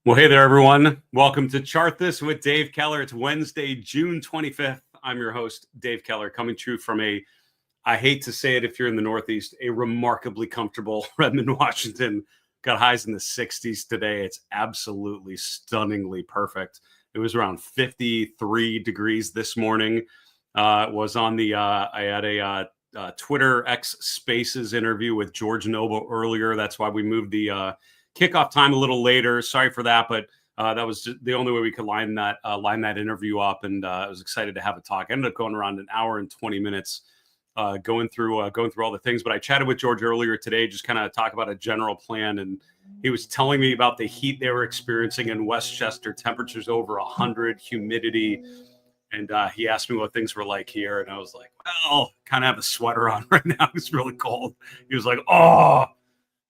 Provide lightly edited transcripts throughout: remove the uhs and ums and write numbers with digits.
Well, hey there, everyone. Welcome to Chart This with Dave Keller. It's Wednesday, June 25th. I'm your host, Dave Keller, coming to you from I hate to say it if you're in the Northeast, a remarkably comfortable Redmond, Washington. Got highs in the 60s today. It's absolutely stunningly perfect. It was around 53 degrees this morning. Was on the, I had a Twitter X Spaces interview with George Noble earlier. That's why we moved the kickoff time a little later. Sorry for that, but that was just the only way we could line that interview up, and I was excited to have a talk. I ended up going around an hour and 20 minutes going through all the things. But I chatted with George earlier today, just kind of talk about a general plan, and he was telling me about the heat they were experiencing in Westchester, temperatures over 100, humidity. And he asked me what things were like here, and I was like, well, kind of have a sweater on right now. It's really cold. He was like, oh.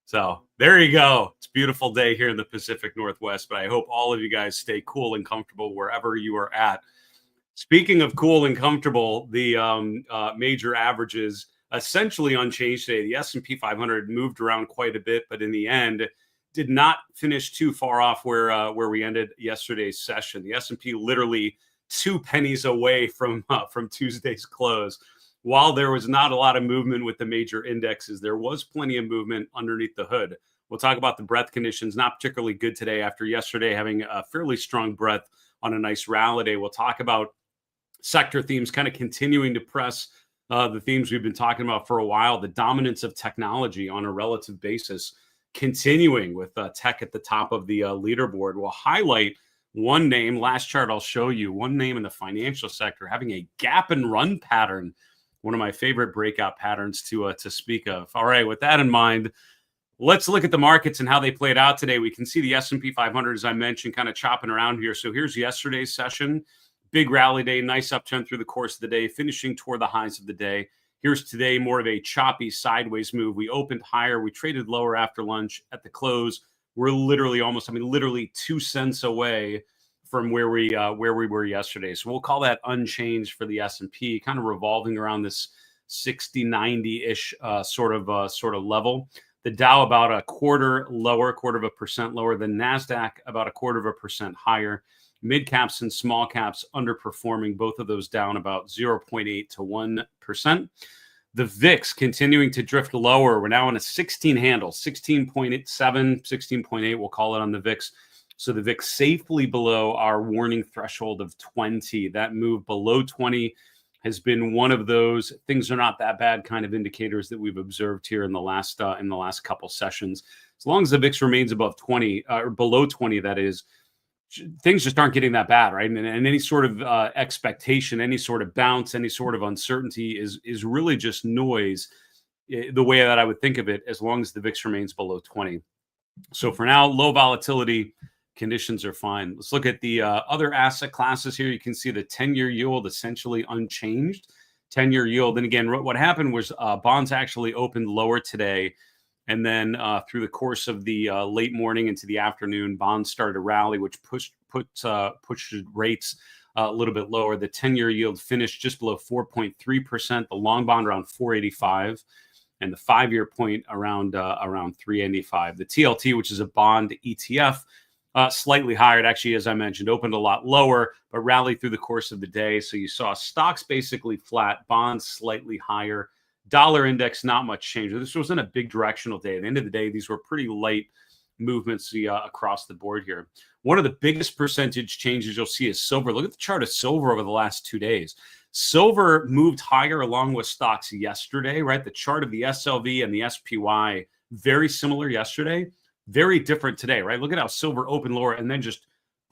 So there you go. It's a beautiful day here in the Pacific Northwest, but I hope all of you guys stay cool and comfortable wherever you are at. Speaking of cool and comfortable, the major averages essentially unchanged today. The S&P 500 moved around quite a bit, but in the end, did not finish too far off where we ended yesterday's session. The S&P literally 2 pennies away from Tuesday's close. While there was not a lot of movement with the major indexes, there was plenty of movement underneath the hood. We'll talk about the breadth conditions, not particularly good today after yesterday having a fairly strong breadth on a nice rally day. We'll talk about sector themes kind of continuing to press the themes we've been talking about for a while. The dominance of technology on a relative basis, continuing with tech at the top of the leaderboard. We'll highlight one name. Last chart I'll show you. One name in the financial sector having a gap and run pattern. One of my favorite breakout patterns to speak of. All right, with that in mind, let's look at the markets and how they played out today. We can see the S&P 500, as I mentioned, kind of chopping around here. So here's yesterday's session. Big rally day, nice uptrend through the course of the day, finishing toward the highs of the day. Here's today, more of a choppy sideways move. We opened higher. We traded lower after lunch. At the close, we're literally 2 cents away from where we were yesterday. So we'll call that unchanged for the S&P, kind of revolving around this 60, 90-ish sort of level. The Dow about a quarter of a percent lower than NASDAQ, about a quarter of a percent higher. Mid caps and small caps underperforming, both of those down about 0.8 to 1%. The VIX continuing to drift lower. We're now in a 16 handle, 16.7, 16.8, we'll call it on the VIX. So the VIX safely below our warning threshold of 20. That move below 20 has been one of those things are not that bad kind of indicators that we've observed here in the last couple sessions. As long as the VIX remains above 20 or below 20, that is, things just aren't getting that bad, right? And any sort of expectation, any sort of bounce, any sort of uncertainty is really just noise. The way that I would think of it, as long as the VIX remains below 20. So for now, low volatility. Conditions are fine. Let's look at the other asset classes here. You can see the 10-year yield essentially unchanged. 10-year yield. And again, what happened was bonds actually opened lower today. And then through the course of the late morning into the afternoon, bonds started to rally, which pushed rates a little bit lower. The 10-year yield finished just below 4.3%. The long bond around 485. And the 5-year point around 385. The TLT, which is a bond ETF, slightly higher. It actually, as I mentioned, opened a lot lower, but rallied through the course of the day. So you saw stocks basically flat, bonds slightly higher. Dollar index, not much change. This wasn't a big directional day. At the end of the day, these were pretty light movements across the board here. One of the biggest percentage changes you'll see is silver. Look at the chart of silver over the last 2 days. Silver moved higher along with stocks yesterday, right? The chart of the SLV and the SPY, very similar yesterday. Very different today, right? Look at how silver opened lower and then just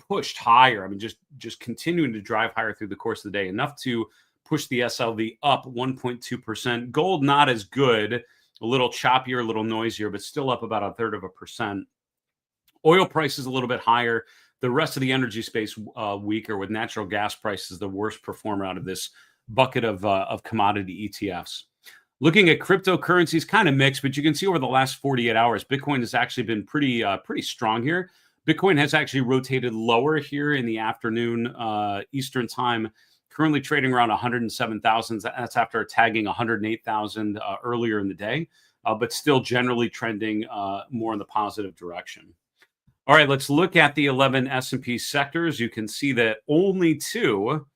pushed higher. I mean, just continuing to drive higher through the course of the day, enough to push the SLV up 1.2%. Gold not as good, a little choppier, a little noisier, but still up about 1/3%. Oil prices a little bit higher. The rest of the energy space weaker, with natural gas prices the worst performer out of this bucket of commodity ETFs. Looking at cryptocurrencies, kind of mixed, but you can see over the last 48 hours, Bitcoin has actually been pretty strong here. Bitcoin has actually rotated lower here in the afternoon Eastern time, currently trading around 107,000. That's after tagging 108,000 earlier in the day, but still generally trending more in the positive direction. All right, let's look at the 11 S&P sectors. You can see that only 2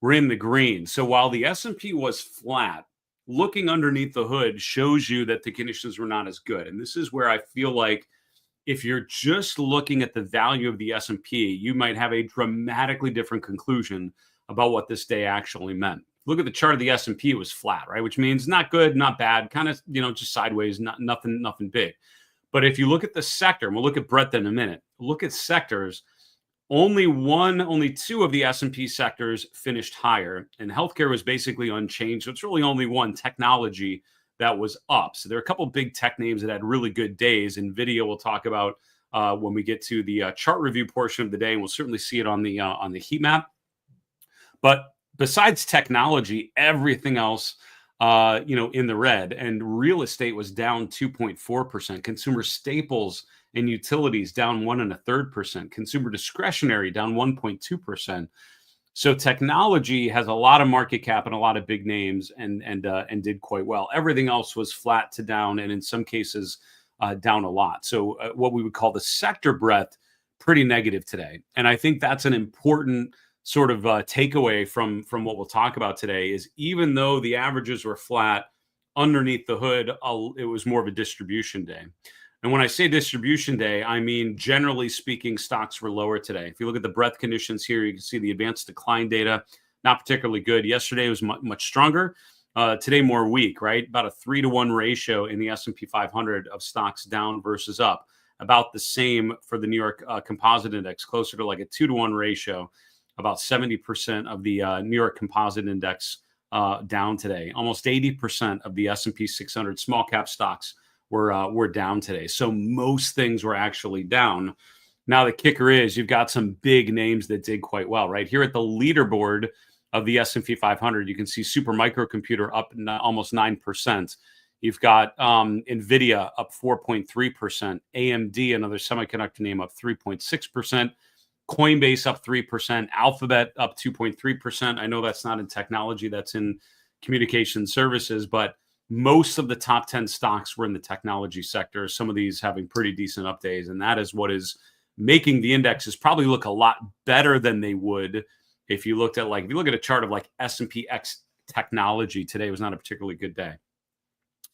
were in the green. So while the S&P was flat, looking underneath the hood shows you that the conditions were not as good. And this is where I feel like if you're just looking at the value of the S&P, you might have a dramatically different conclusion about what this day actually meant. Look at the chart of the S&P, it was flat, right? Which means not good, not bad, kind of, just sideways, nothing big. But if you look at the sector, and we'll look at breadth in a minute, look at sectors, only 2 of the S&P sectors finished higher, and healthcare was basically unchanged. So it's really only one, technology, that was up. So there are a couple of big tech names that had really good days. NVIDIA we'll talk about when we get to the chart review portion of the day, and we'll certainly see it on the heat map. But besides technology, everything else, in the red, and real estate was down 2.4%. Consumer staples and utilities down 1.33%. Consumer discretionary down 1.2%. So technology has a lot of market cap and a lot of big names, and did quite well. Everything else was flat to down, and in some cases down a lot. So what we would call the sector breadth, pretty negative today. And I think that's an important sort of takeaway from what we'll talk about today is even though the averages were flat, underneath the hood, it was more of a distribution day. And when I say distribution day, I mean, generally speaking, stocks were lower today. If you look at the breadth conditions here, you can see the advanced decline data, not particularly good. Yesterday was much stronger. Today, more weak, right? About a 3-to-1 ratio in the S&P 500 of stocks down versus up. About the same for the New York Composite Index, closer to like a 2-to-1 ratio. About 70% of the New York Composite Index down today. Almost 80% of the S&P 600 small cap stocks were down today. So most things were actually down. Now the kicker is you've got some big names that did quite well, right? Here at the leaderboard of the S&P 500, you can see Super Microcomputer up almost 9%. You've got NVIDIA up 4.3%. AMD, another semiconductor name, up 3.6%. Coinbase up 3%. Alphabet up 2.3%. I know that's not in technology, that's in communication services, but most of the top 10 stocks were in the technology sector. Some of these having pretty decent up days, and that is what is making the indexes probably look a lot better than they would if you looked at if you look at a chart of like S&P X technology. Today was not a particularly good day.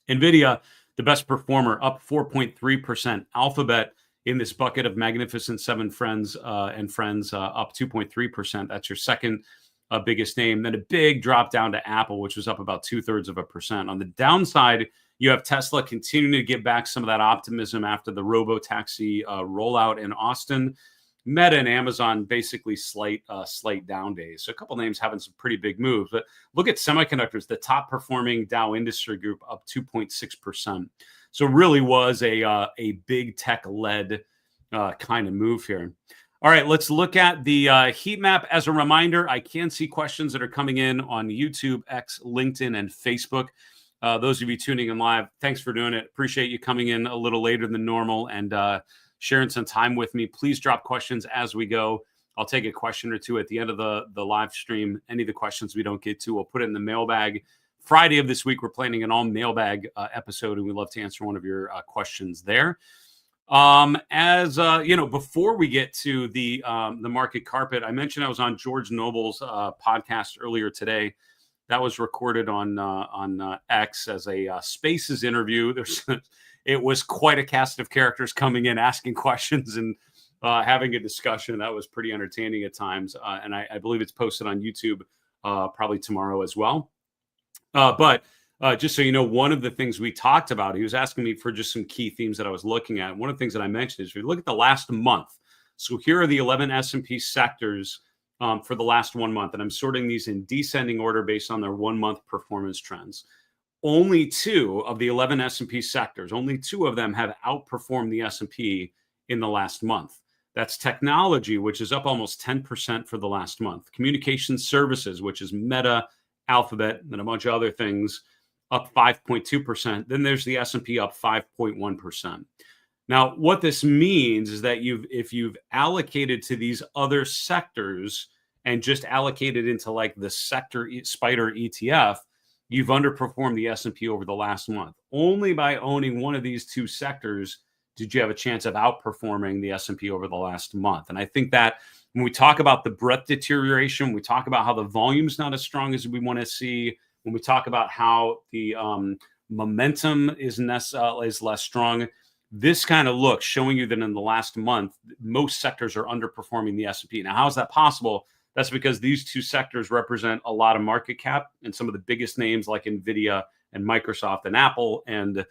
NVIDIA, the best performer, up 4.3%. Alphabet in this bucket of Magnificent Seven friends up 2.3%. That's your second biggest name. Then a big drop down to Apple, which was up about 0.2%. On the downside, you have Tesla continuing to get back some of that optimism after the robo-taxi rollout in Austin. Meta and Amazon basically slight down days. So a couple names having some pretty big moves. But look at semiconductors, the top performing Dow industry group up 2.6%. So really was a big tech-led kind of move here. All right, let's look at the heat map. As a reminder, I can see questions that are coming in on YouTube, X, LinkedIn, and Facebook. Those of you tuning in live, thanks for doing it. Appreciate you coming in a little later than normal and sharing some time with me. Please drop questions as we go. I'll take a question or two at the end of the live stream. Any of the questions we don't get to, we'll put it in the mailbag. Friday of this week, we're planning an all mailbag episode, and we'd love to answer one of your questions there. Before we get to the market carpet, I mentioned I was on George Noble's podcast earlier today. That was recorded on X as a Spaces interview. It was quite a cast of characters coming in, asking questions and having a discussion. That was pretty entertaining at times. And I believe it's posted on YouTube probably tomorrow as well. But just so you know, one of the things we talked about, he was asking me for just some key themes that I was looking at. One of the things that I mentioned is if you look at the last month. So here are the 11 S&P sectors for the last 1 month. And I'm sorting these in descending order based on their 1 month performance trends. Only 2 of the 11 S&P sectors, only 2 of them have outperformed the S&P in the last month. That's technology, which is up almost 10% for the last month. Communication services, which is Meta, Alphabet, and a bunch of other things, up 5.2%. Then there's the S&P up 5.1%. Now, what this means is that if you've allocated to these other sectors and just allocated into like the sector spider ETF, you've underperformed the S&P over the last month. Only by owning one of these 2 sectors did you have a chance of outperforming the S&P over the last month? And I think that when we talk about the breadth deterioration, we talk about how the volume's not as strong as we want to see. When we talk about how the momentum is less strong, this kind of looks showing you that in the last month, most sectors are underperforming the S&P. Now, how is that possible? That's because these two sectors represent a lot of market cap, and some of the biggest names like NVIDIA and Microsoft and Apple and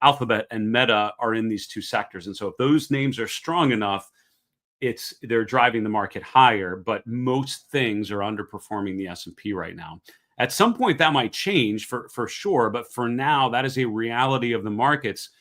Alphabet and Meta are in these two sectors. And so if those names are strong enough, they're driving the market higher, but most things are underperforming the S&P right now. At some point that might change for sure, but for now, that is a reality of the markets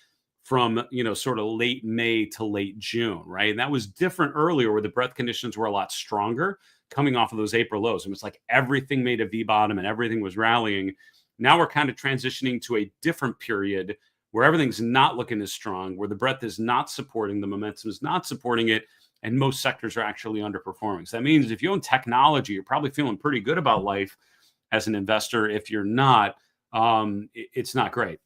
from, sort of late May to late June, right? And that was different earlier where the breadth conditions were a lot stronger coming off of those April lows. And it's like everything made a V bottom and everything was rallying. Now we're kind of transitioning to a different period where everything's not looking as strong, where the breadth is not supporting, the momentum is not supporting it, and most sectors are actually underperforming. So that means if you own technology, you're probably feeling pretty good about life as an investor. If you're not, it's not great.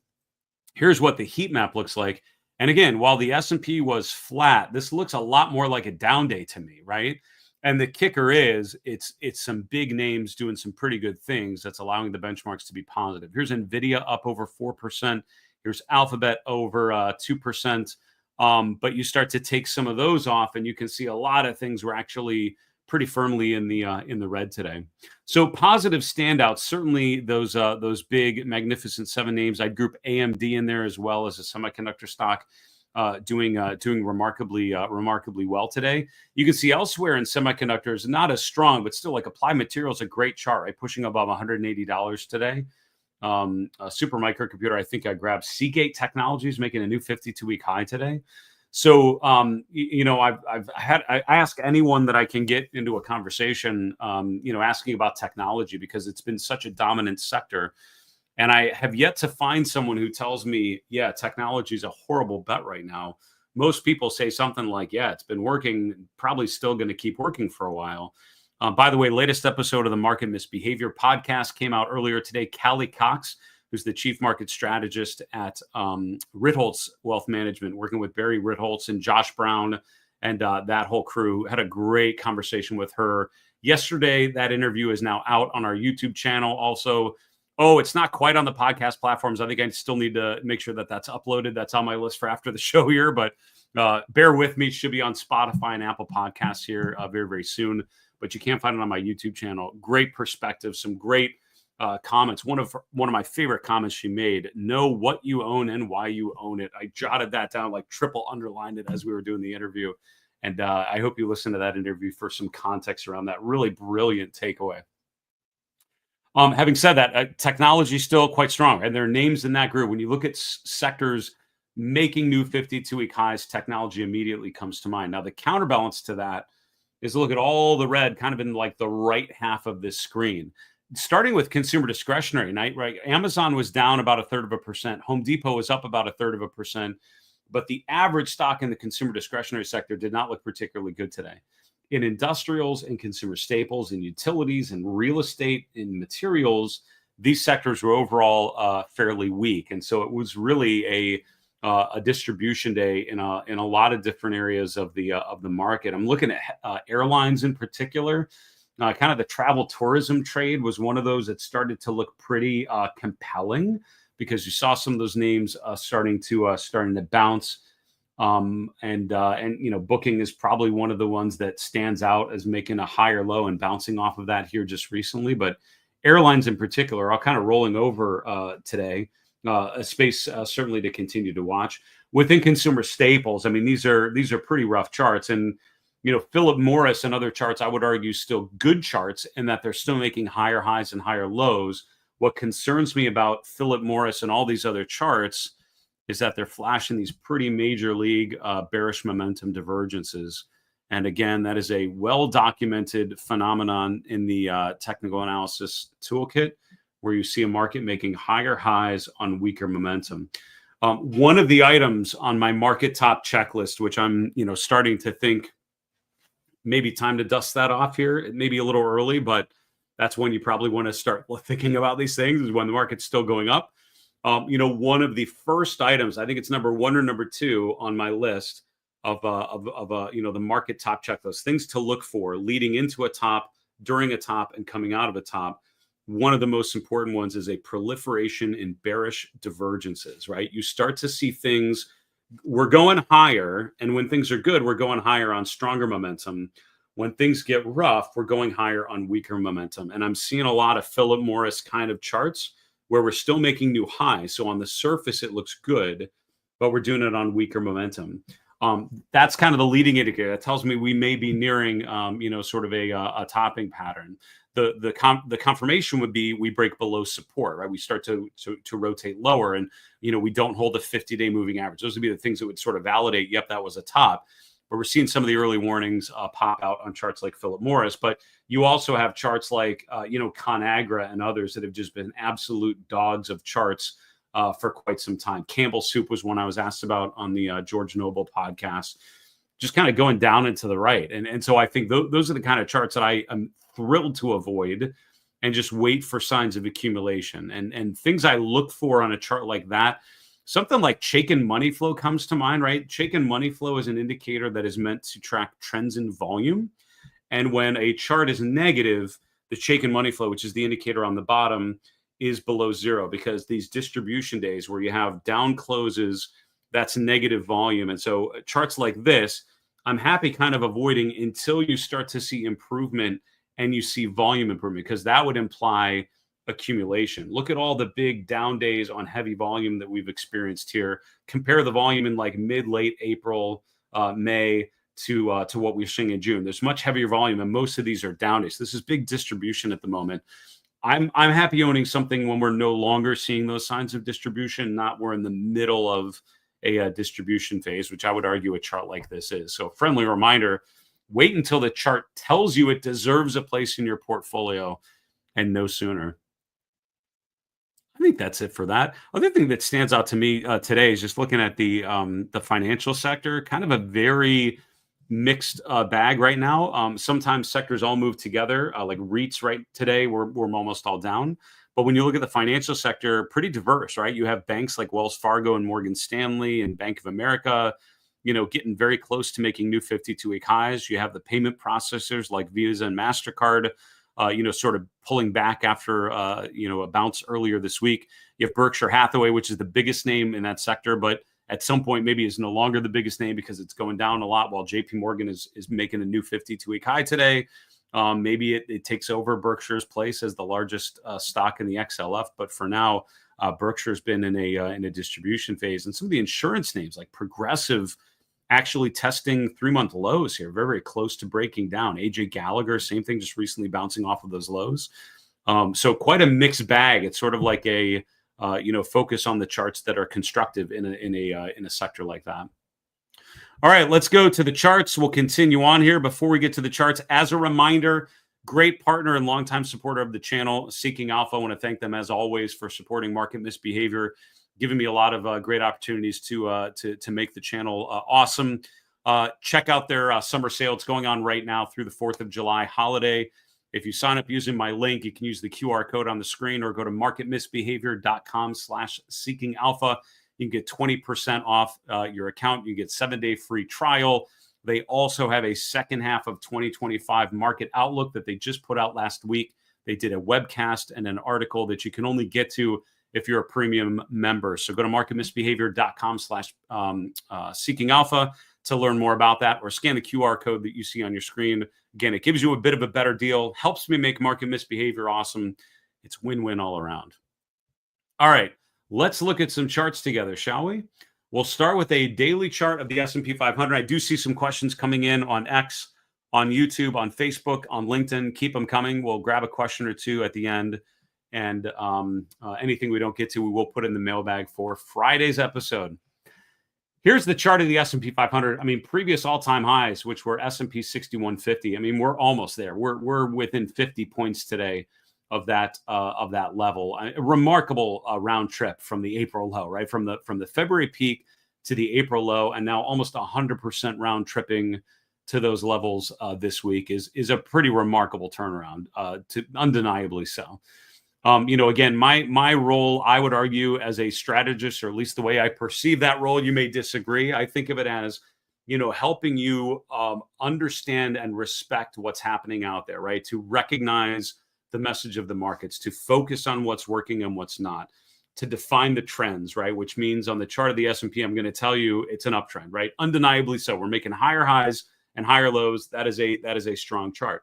Here's what the heat map looks like. And again, while the S&P was flat, this looks a lot more like a down day to me, right? And the kicker is it's some big names doing some pretty good things that's allowing the benchmarks to be positive. Here's NVIDIA up over 4%. Here's Alphabet over 2%. But you start to take some of those off, and you can see a lot of things were actually pretty firmly in the red today. So positive standouts, certainly those big Magnificent Seven names. I'd group AMD in there as well as a semiconductor stock doing remarkably well today. You can see elsewhere in semiconductors, not as strong, but still like Applied Materials, a great chart, right? Pushing above $180 today. A super microcomputer, I think I grabbed Seagate Technologies, making a new 52-week high today. So, I ask anyone that I can get into a conversation, asking about technology, because it's been such a dominant sector. And I have yet to find someone who tells me, yeah, technology is a horrible bet right now. Most people say something like, yeah, it's been working, probably still going to keep working for a while. By the way, latest episode of the Market Misbehavior podcast came out earlier today. Callie Cox, who's the chief market strategist at Ritholtz Wealth Management, working with Barry Ritholtz and Josh Brown and that whole crew, had a great conversation with her yesterday. That interview is now out on our YouTube channel. Also, it's not quite on the podcast platforms. I think I still need to make sure that that's uploaded. That's on my list for after the show here, but bear with me. It should be on Spotify and Apple Podcasts here very, very soon. But you can't find it on my YouTube channel. Great perspective, some great comments. One of my favorite comments she made: know what you own and why you own it. I jotted that down, like triple underlined it as we were doing the interview. And I hope you listen to that interview for some context around that really brilliant takeaway. Having said that, technology is still quite strong, and there are names in that group. When you look at sectors making new 52-week highs, technology immediately comes to mind. Now, the counterbalance to that is look at all the red kind of in like the right half of this screen. Starting with consumer discretionary, right? Amazon was down about 1/3%. Home Depot was up about 1/3%. But the average stock in the consumer discretionary sector did not look particularly good today. In industrials and consumer staples and utilities and real estate and materials, these sectors were overall fairly weak. And so it was really a distribution day in a lot of different areas of the market. I'm looking at airlines in particular. Kind of the travel tourism trade was one of those that started to look pretty compelling, because you saw some of those names starting to bounce. Booking is probably one of the ones that stands out as making a higher low and bouncing off of that here just recently. But airlines in particular are all kind of rolling over today. A space certainly to continue to watch. Within consumer staples, I mean, these are pretty rough charts. And Philip Morris and other charts, I would argue, still good charts in that they're still making higher highs and higher lows. What concerns me about Philip Morris and all these other charts is that they're flashing these pretty major league bearish momentum divergences. And again, that is a well-documented phenomenon in the technical analysis toolkit, where you see a market making higher highs on weaker momentum. One of the items on my market top checklist, which I'm starting to think maybe time to dust that off here. It may be a little early, but that's when you probably want to start thinking about these things, is when the market's still going up. One of the first items, I think it's number one or number two on my list of the market top checklist, things to look for leading into a top, during a top, and coming out of a top. One of the most important ones is a proliferation in bearish divergences, right? You start to see things, we're going higher, and when things are good, we're going higher on stronger momentum. When things get rough, we're going higher on weaker momentum. And I'm seeing a lot of Philip Morris kind of charts where we're still making new highs. So on the surface, it looks good, but we're doing it on weaker momentum. That's kind of the leading indicator. That tells me we may be nearing, sort of a topping pattern. The confirmation would be we break below support, right? We start to rotate lower, and we don't hold the 50-day moving average. Those would be the things that would sort of validate, yep, that was a top. But we're seeing some of the early warnings pop out on charts like Philip Morris. But you also have charts like ConAgra and others that have just been absolute dogs of charts for quite some time. Campbell Soup was one I was asked about on the George Noble podcast, just kind of going down and to the right. And so I think those are the kind of charts that I am thrilled to avoid and just wait for signs of accumulation. And things I look for on a chart like that, something like Chaikin money flow comes to mind, right? Chaikin money flow is an indicator that is meant to track trends in volume. And when a chart is negative, the Chaikin money flow, which is the indicator on the bottom, is below zero, because these distribution days where you have down closes, that's negative volume. And so charts like this, I'm happy kind of avoiding until you start to see improvement and you see volume improvement, because that would imply accumulation. Look at all the big down days on heavy volume that we've experienced here. Compare the volume in like late April, May to what we're seeing in June. There's much heavier volume, and most of these are down days. This is big distribution at the moment. I'm happy owning something when we're no longer seeing those signs of distribution, not we're in the middle of a distribution phase, which I would argue a chart like this is. So friendly reminder, wait until the chart tells you it deserves a place in your portfolio, and no sooner. I think that's it for that. Other thing that stands out to me today is just looking at the financial sector, kind of a very mixed bag right now. Sometimes sectors all move together, like REITs right today, we're almost all down. But when you look at the financial sector, pretty diverse, right? You have banks like Wells Fargo and Morgan Stanley and Bank of America, getting very close to making new 52-week highs. You have the payment processors like Visa and MasterCard, sort of pulling back after, a bounce earlier this week. You have Berkshire Hathaway, which is the biggest name in that sector, but at some point maybe is no longer the biggest name because it's going down a lot, while JP Morgan is making a new 52-week high today. Maybe it takes over Berkshire's place as the largest stock in the XLF, but for now, Berkshire's been in a distribution phase. And some of the insurance names like Progressive actually testing 3-month lows here, very, very close to breaking down. AJ Gallagher, same thing, just recently bouncing off of those lows. So quite a mixed bag. It's sort of like a focus on the charts that are constructive in a sector like that. All right, let's go to the charts. We'll continue on here. Before we get to the charts, as a reminder, great partner and longtime supporter of the channel, Seeking Alpha. I want to thank them as always for supporting Market Misbehavior, giving me a lot of great opportunities to make the channel awesome. Check out their summer sale. It's going on right now through the 4th of July holiday. If you sign up using my link, you can use the QR code on the screen or go to marketmisbehavior.com/seeking alpha. You can get 20% off your account. You get 7-day free trial. They also have a second half of 2025 market outlook that they just put out last week. They did a webcast and an article that you can only get to if you're a premium member. So go to marketmisbehavior.com/seeking alpha to learn more about that, or scan the QR code that you see on your screen. Again, it gives you a bit of a better deal, helps me make Market Misbehavior awesome. It's win-win all around. All right, let's look at some charts together, shall we? We'll start with a daily chart of the S&P 500. I do see some questions coming in on X, on YouTube, on Facebook, on LinkedIn. Keep them coming. We'll grab a question or two at the end. And anything we don't get to, we will put in the mailbag for Friday's episode. Here's the chart of the S&P 500. I mean, previous all-time highs, which were S&P 6150. I mean, we're almost there. We're within 50 points today of that level. A remarkable round trip from the April low, right? From the February peak to the April low, and now almost 100% round tripping to those levels this week is a pretty remarkable turnaround, undeniably so. Again, my role, I would argue, as a strategist, or at least the way I perceive that role, you may disagree. I think of it as, helping you understand and respect what's happening out there, right? To recognize the message of the markets, to focus on what's working and what's not, to define the trends, right? Which means on the chart of the S&P, I'm going to tell you it's an uptrend, right? Undeniably so. We're making higher highs and higher lows. That is a strong chart.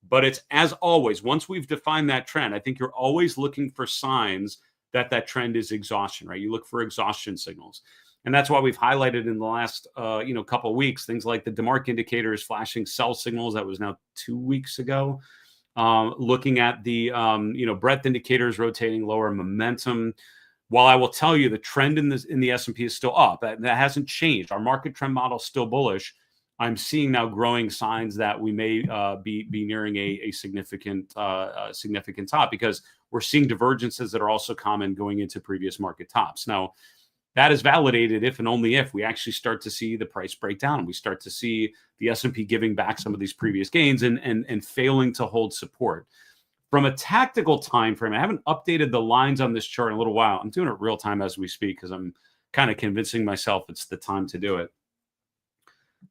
But it's, as always, once we've defined that trend, I think you're always looking for signs that that trend is exhaustion, right? You look for exhaustion signals. And that's why we've highlighted in the last, couple of weeks, things like the DeMark indicators flashing sell signals. That was now 2 weeks ago. Looking at the, breadth indicators rotating lower, momentum. While I will tell you the trend in the S&P is still up, that hasn't changed. Our market trend model is still bullish. I'm seeing now growing signs that we may be nearing a significant top, because we're seeing divergences that are also common going into previous market tops. Now, that is validated if and only if we actually start to see the price break down. We start to see the S&P giving back some of these previous gains and failing to hold support. From a tactical time frame, I haven't updated the lines on this chart in a little while. I'm doing it real time as we speak because I'm kind of convincing myself it's the time to do it.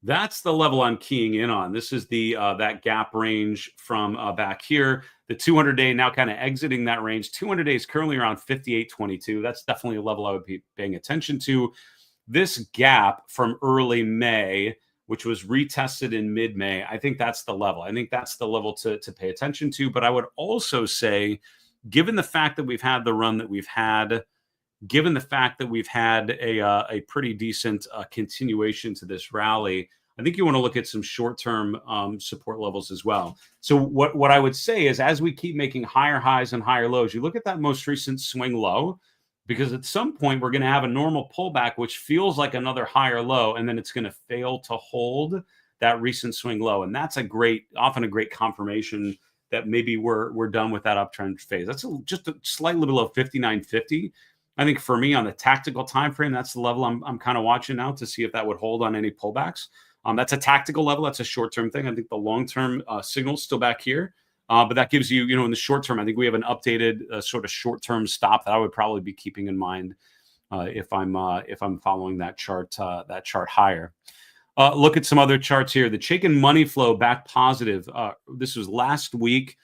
That's the level I'm keying in on. This is the that gap range from back here. The 200-day now kind of exiting that range. 200 days currently around 58.22. That's definitely a level I would be paying attention to. This gap from early May, which was retested in mid-May, I think that's the level. I think that's the level to pay attention to. But I would also say, given the fact that we've had the run that we've had, given the fact that we've had a pretty decent continuation to this rally, I think you want to look at some short-term support levels as well. So what I would say is, as we keep making higher highs and higher lows, you look at that most recent swing low, because at some point we're going to have a normal pullback, which feels like another higher low, and then it's going to fail to hold that recent swing low. And that's often a great confirmation that maybe we're done with that uptrend phase. That's just slightly below 59.50. I think for me, on the tactical time frame, that's the level I'm kind of watching now to see if that would hold on any pullbacks. That's a tactical level. That's a short-term thing. I think the long-term signal's still back here. But that gives you, in the short term, I think we have an updated sort of short-term stop that I would probably be keeping in mind if I'm following that chart higher. Look at some other charts here. The Chaikin money flow back positive. This was last week.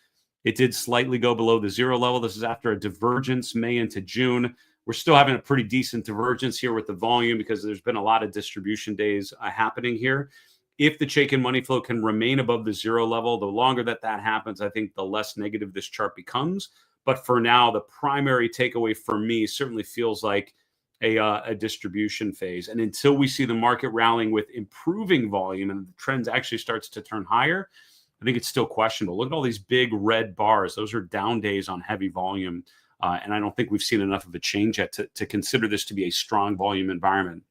It did slightly go below the zero level. This is after a divergence May into June. We're still having a pretty decent divergence here with the volume because there's been a lot of distribution days happening here. If the Chaikin money flow can remain above the zero level, the longer that happens, I think the less negative this chart becomes. But for now, the primary takeaway for me certainly feels like a distribution phase. And until we see the market rallying with improving volume and the trends actually starts to turn higher, I think it's still questionable. Look at all these big red bars. Those are down days on heavy volume. And I don't think we've seen enough of a change yet to consider this to be a strong volume environment.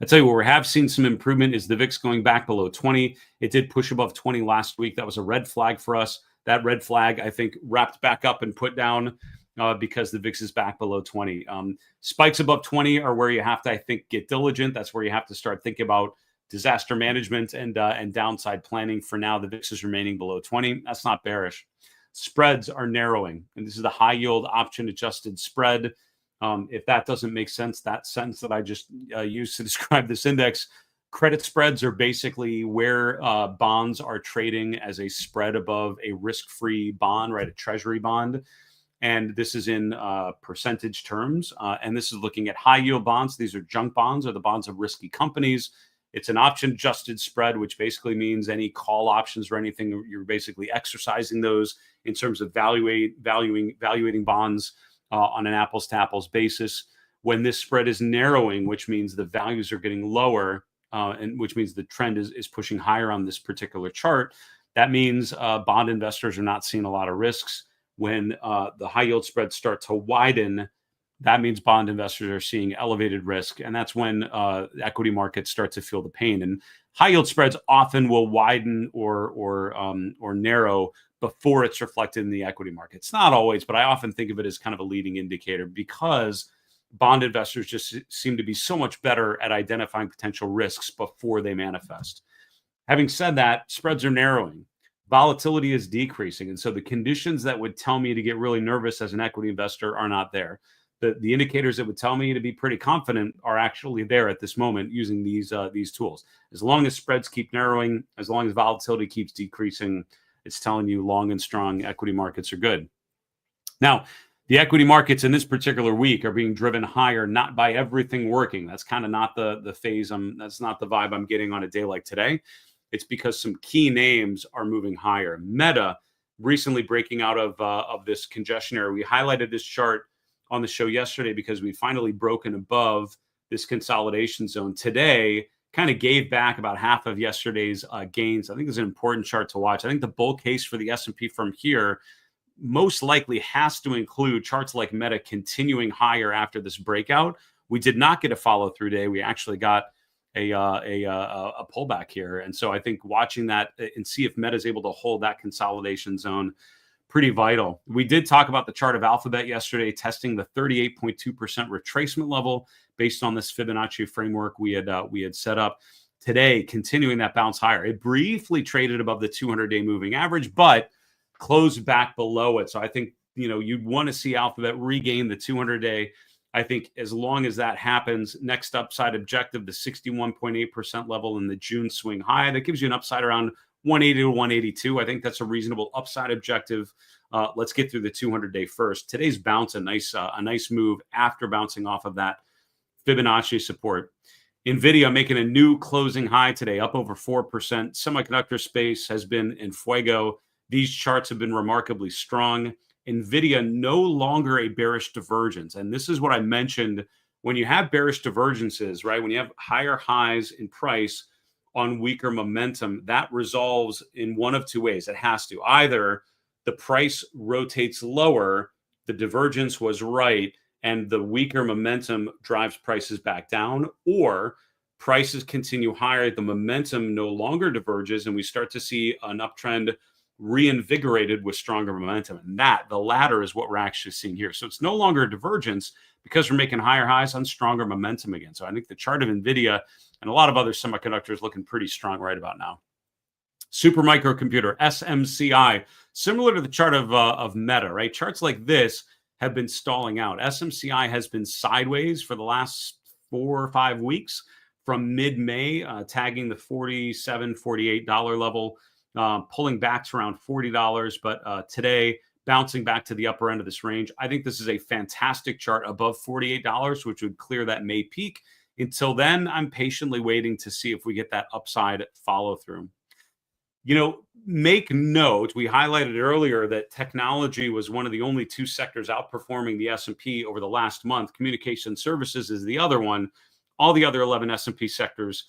I tell you where we have seen some improvement is the VIX going back below 20. It did push above 20 last week. That was a red flag for us. That red flag, I think, wrapped back up and put down because the VIX is back below 20. Spikes above 20 are where you have to, I think, get diligent. That's where you have to start thinking about disaster management and downside planning. For now, the VIX is remaining below 20. That's not bearish. Spreads are narrowing, and this is the high yield option adjusted spread. If that doesn't make sense, that sentence that I just used to describe this index, credit spreads are basically where bonds are trading as a spread above a risk-free bond, right? A treasury bond. And this is in percentage terms. And this is looking at high yield bonds. These are junk bonds, or the bonds of risky companies. It's an option adjusted spread, which basically means any call options or anything, you're basically exercising those in terms of valuating bonds on an apples to apples basis. When this spread is narrowing, which means the values are getting lower, and which means the trend is pushing higher on this particular chart, that means bond investors are not seeing a lot of risks. When the high yield spreads start to widen, that means bond investors are seeing elevated risk. And that's when equity markets start to feel the pain. And high yield spreads often will widen or narrow before it's reflected in the equity market. It's not always, but I often think of it as kind of a leading indicator, because bond investors just seem to be so much better at identifying potential risks before they manifest. Having said that, spreads are narrowing. volatility is decreasing. And so the conditions that would tell me to get really nervous as an equity investor are not there. The indicators that would tell me to be pretty confident are actually there at this moment using these tools. As long as spreads keep narrowing, as long as volatility keeps decreasing, it's telling you long and strong equity markets are good. Now, the equity markets in this particular week are being driven higher, not by everything working. That's kind of not the phase. That's not the vibe I'm getting on a day like today. It's because some key names are moving higher. Meta recently breaking out of this congestion area. We highlighted this chart on the show yesterday because we finally broken above this consolidation zone. Today kind of gave back about half of yesterday's gains. I think it's an important chart to watch. I think the bull case for the S&P from here most likely has to include charts like Meta continuing higher after this breakout. We did not get a follow through day. We actually got a pullback here. And so I think watching that and see if Meta is able to hold that consolidation zone, pretty vital. We did talk about the chart of Alphabet yesterday, testing the 38.2% retracement level based on this Fibonacci framework we had set up. Today, continuing that bounce higher. It briefly traded above the 200-day moving average, but closed back below it. So I think, you'd want to see Alphabet regain the 200-day. I think as long as that happens, next upside objective, the 61.8% level in the June swing high, that gives you an upside around 180 to 182. I think that's a reasonable upside objective. Let's get through the 200-day first. Today's bounce, a nice move after bouncing off of that Fibonacci support. NVIDIA making a new closing high today, up over 4%. Semiconductor space has been in fuego. These charts have been remarkably strong. NVIDIA no longer a bearish divergence. And this is what I mentioned when you have bearish divergences, right? When you have higher highs in price on weaker momentum, that resolves in one of two ways. It has to. Either the price rotates lower, the divergence was right, and the weaker momentum drives prices back down, or prices continue higher, the momentum no longer diverges, and we start to see an uptrend reinvigorated with stronger momentum. And the latter is what we're actually seeing here. So it's no longer a divergence because we're making higher highs on stronger momentum again. So I think the chart of NVIDIA and a lot of other semiconductors looking pretty strong right about now. Super microcomputer, SMCI, similar to the chart of Meta, right? Charts like this have been stalling out. SMCI has been sideways for the last 4 or 5 weeks from mid-May, tagging the $47, $48 level, pulling back to around $40. But today, bouncing back to the upper end of this range. I think this is a fantastic chart above $48, which would clear that May peak. Until then, I'm patiently waiting to see if we get that upside follow through. Make note, we highlighted earlier that technology was one of the only 2 sectors outperforming the S&P over the last month. Communication services is the other one. All the other 11 S&P sectors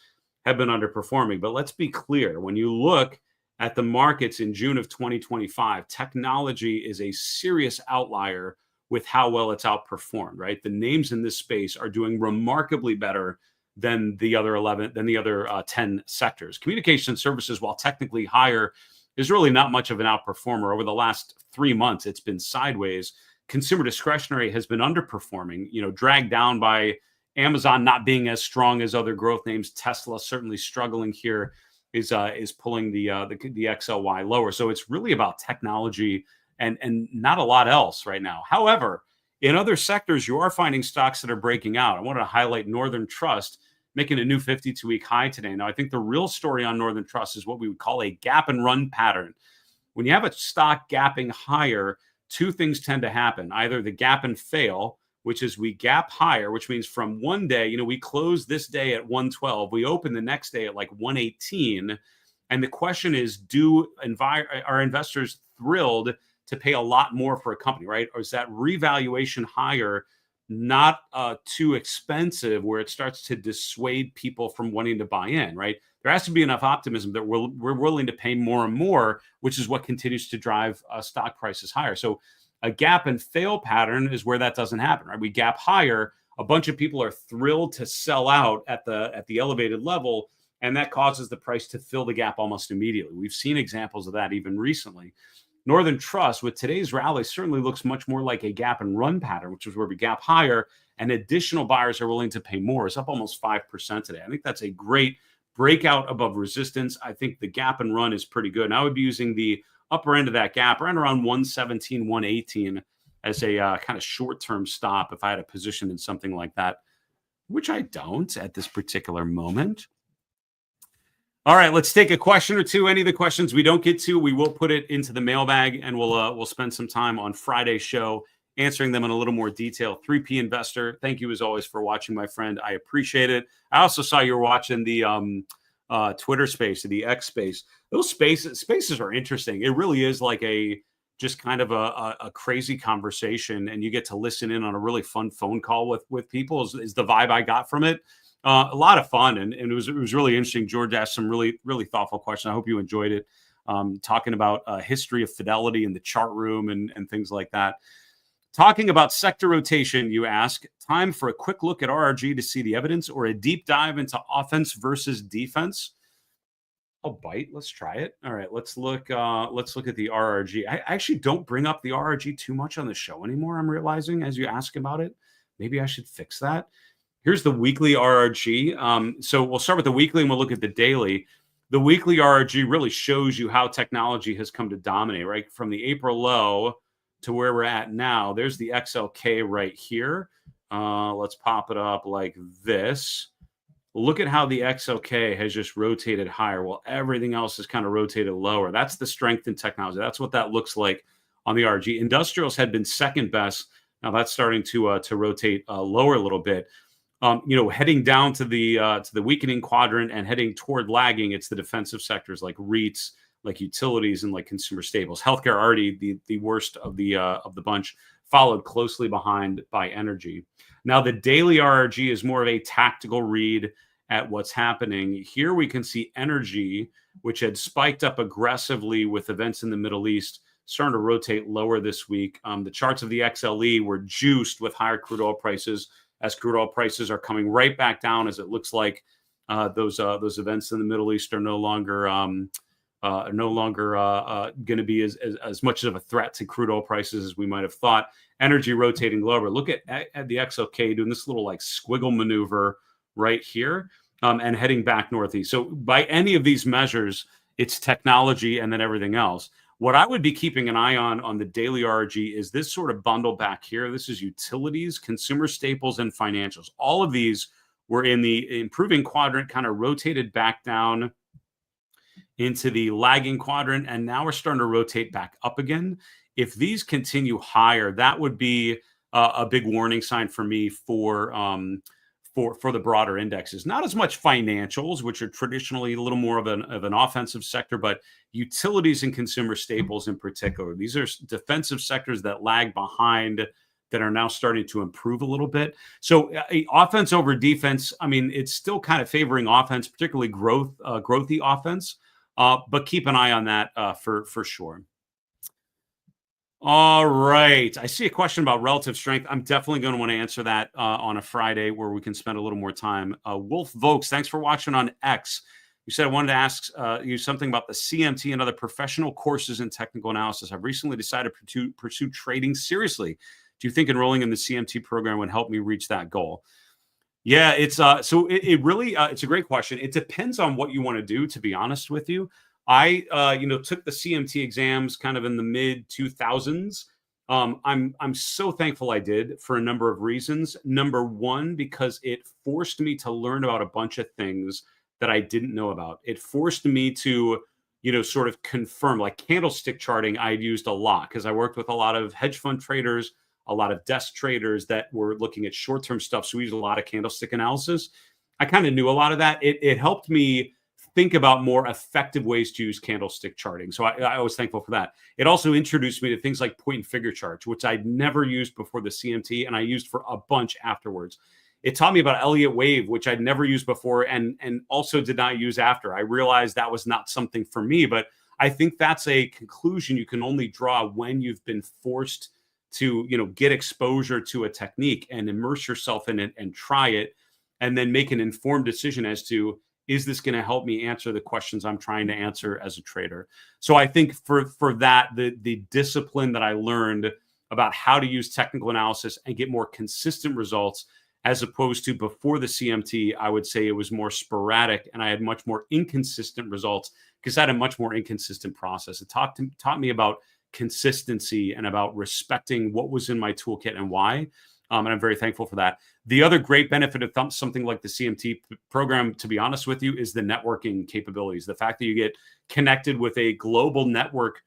have been underperforming. But let's be clear, when you look at the markets in June of 2025, technology is a serious outlier with how well it's outperformed, right? The names in this space are doing remarkably better than the other 10 sectors. Communication services, while technically higher, is really not much of an outperformer. Over the last 3 months, it's been sideways. Consumer discretionary has been underperforming, dragged down by Amazon not being as strong as other growth names. Tesla certainly struggling here, is pulling the XLY lower. So it's really about technology and not a lot else right now. However, in other sectors, you are finding stocks that are breaking out. I want to highlight Northern Trust making a new 52-week high today. Now, I think the real story on Northern Trust is what we would call a gap and run pattern. When you have a stock gapping higher, 2 things tend to happen. Either the gap and fail, which is we gap higher, which means from one day, we close this day at 112, we open the next day at like 118. And the question is, are investors thrilled to pay a lot more for a company, right? Or is that revaluation higher not too expensive where it starts to dissuade people from wanting to buy in, right? There has to be enough optimism that we're willing to pay more and more, which is what continues to drive stock prices higher. So a gap and fail pattern is where that doesn't happen, right? We gap higher, a bunch of people are thrilled to sell out at the elevated level, and that causes the price to fill the gap almost immediately. We've seen examples of that even recently. Northern Trust, with today's rally, certainly looks much more like a gap and run pattern, which is where we gap higher and additional buyers are willing to pay more. It's up almost 5% today. I think that's a great breakout above resistance. I think the gap and run is pretty good. And I would be using the upper end of that gap, around 117, 118, as a kind of short-term stop if I had a position in something like that, which I don't at this particular moment. All right, let's take a question or two. Any of the questions we don't get to, we will put it into the mailbag, and we'll spend some time on Friday's show answering them in a little more detail. 3P Investor, thank you as always for watching, my friend. I appreciate it. I also saw you were watching the Twitter space, or the X space. Those spaces are interesting. It really is like just kind of a crazy conversation, and you get to listen in on a really fun phone call with people is the vibe I got from it. A lot of fun, and it was really interesting. George asked some really, really thoughtful questions. I hope you enjoyed it. Talking about history of Fidelity in the chart room and things like that. Talking about sector rotation, you ask, time for a quick look at RRG to see the evidence, or a deep dive into offense versus defense? I'll bite. Let's try it. All right, let's look at the RRG. I actually don't bring up the RRG too much on the show anymore, I'm realizing, as you ask about it. Maybe I should fix that. Here's the weekly RRG. So we'll start with the weekly and we'll look at the daily. The weekly RRG really shows you how technology has come to dominate, right? From the April low to where we're at now. There's the XLK right here. Let's pop it up like this. Look at how the XLK has just rotated higher while everything else has kind of rotated lower. That's the strength in technology. That's what that looks like on the RRG. Industrials had been second best. Now that's starting to rotate lower a little bit. Heading down to the weakening quadrant and heading toward lagging, it's the defensive sectors like REITs, like utilities, and like consumer staples. Healthcare already the worst of the bunch, followed closely behind by energy. Now the daily RRG is more of a tactical read at what's happening. Here we can see energy, which had spiked up aggressively with events in the Middle East, starting to rotate lower this week. The charts of the XLE were juiced with higher crude oil prices, as crude oil prices are coming right back down, as it looks like those events in the Middle East are no longer going to be as much of a threat to crude oil prices as we might have thought. Energy rotating lower. Look at the XLK doing this little like squiggle maneuver right here, and heading back northeast. So by any of these measures, it's technology and then everything else. What I would be keeping an eye on the daily RRG is this sort of bundle back here. This is utilities, consumer staples, and financials. All of these were in the improving quadrant, kind of rotated back down into the lagging quadrant, and now we're starting to rotate back up again. If these continue higher, that would be a big warning sign for me for the broader indexes. Not as much financials, which are traditionally a little more of an offensive sector, but utilities and consumer staples in particular. These are defensive sectors that lag behind, that are now starting to improve a little bit. So offense over defense, I mean, it's still kind of favoring offense, particularly growthy offense, but keep an eye on that for sure. All right. I see a question about relative strength. I'm definitely going to want to answer that on a Friday where we can spend a little more time. Wolf Vokes, thanks for watching on X. You said I wanted to ask you something about the CMT and other professional courses in technical analysis. I've recently decided to pursue trading seriously. Do you think enrolling in the CMT program would help me reach that goal? Yeah, it's it really it's a great question. It depends on what you want to do, to be honest with you. I took the CMT exams kind of in the mid 2000s. I'm so thankful I did, for a number of reasons. Number one, because it forced me to learn about a bunch of things that I didn't know about. It forced me to, sort of confirm, like candlestick charting I'd used a lot because I worked with a lot of hedge fund traders, a lot of desk traders that were looking at short-term stuff. So we used a lot of candlestick analysis. I kind of knew a lot of that. It helped me think about more effective ways to use candlestick charting. So I was thankful for that. It also introduced me to things like point and figure charts, which I'd never used before the CMT, and I used for a bunch afterwards. It taught me about Elliott wave, which I'd never used before and also did not use after. I realized that was not something for me, but I think that's a conclusion you can only draw when you've been forced to, get exposure to a technique and immerse yourself in it and try it, and then make an informed decision as to, is this going to help me answer the questions I'm trying to answer as a trader? So I think for that, the discipline that I learned about how to use technical analysis and get more consistent results as opposed to before the CMT, I would say it was more sporadic and I had much more inconsistent results because I had a much more inconsistent process. It taught me about consistency and about respecting what was in my toolkit and why. And I'm very thankful for that. The other great benefit of something like the CMT program, to be honest with you, is the networking capabilities. The fact that you get connected with a global network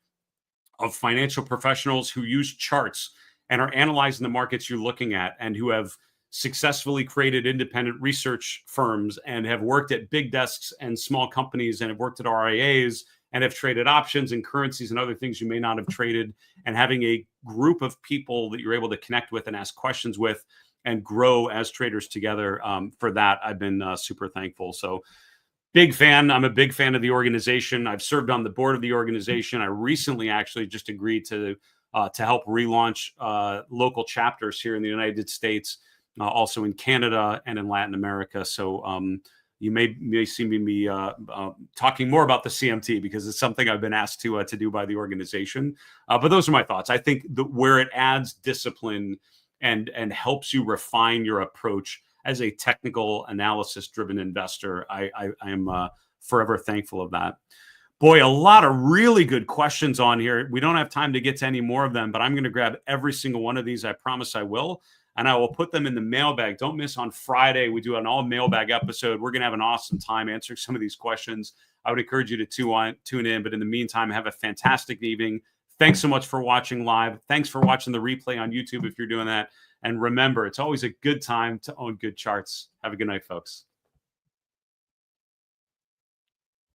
of financial professionals who use charts and are analyzing the markets you're looking at and who have successfully created independent research firms and have worked at big desks and small companies and have worked at RIAs and have traded options and currencies and other things you may not have traded, and having a group of people that you're able to connect with and ask questions with and grow as traders together. For that, I've been super thankful. So big fan. I'm a big fan of the organization. I've served on the board of the organization. I recently actually just agreed to help relaunch local chapters here in the United States, also in Canada and in Latin America. So you may see me talking more about the CMT because it's something I've been asked to do by the organization. But those are my thoughts. I think where it adds discipline and helps you refine your approach as a technical analysis driven investor, I am forever thankful of that. Boy, a lot of really good questions on here. We don't have time to get to any more of them, but I'm going to grab every single one of these. I promise I will. And I will put them in the mailbag. Don't miss on Friday. We do an all mailbag episode. We're going to have an awesome time answering some of these questions. I would encourage you to tune in. But in the meantime, have a fantastic evening. Thanks so much for watching live. Thanks for watching the replay on YouTube if you're doing that. And remember, it's always a good time to own good charts. Have a good night, folks.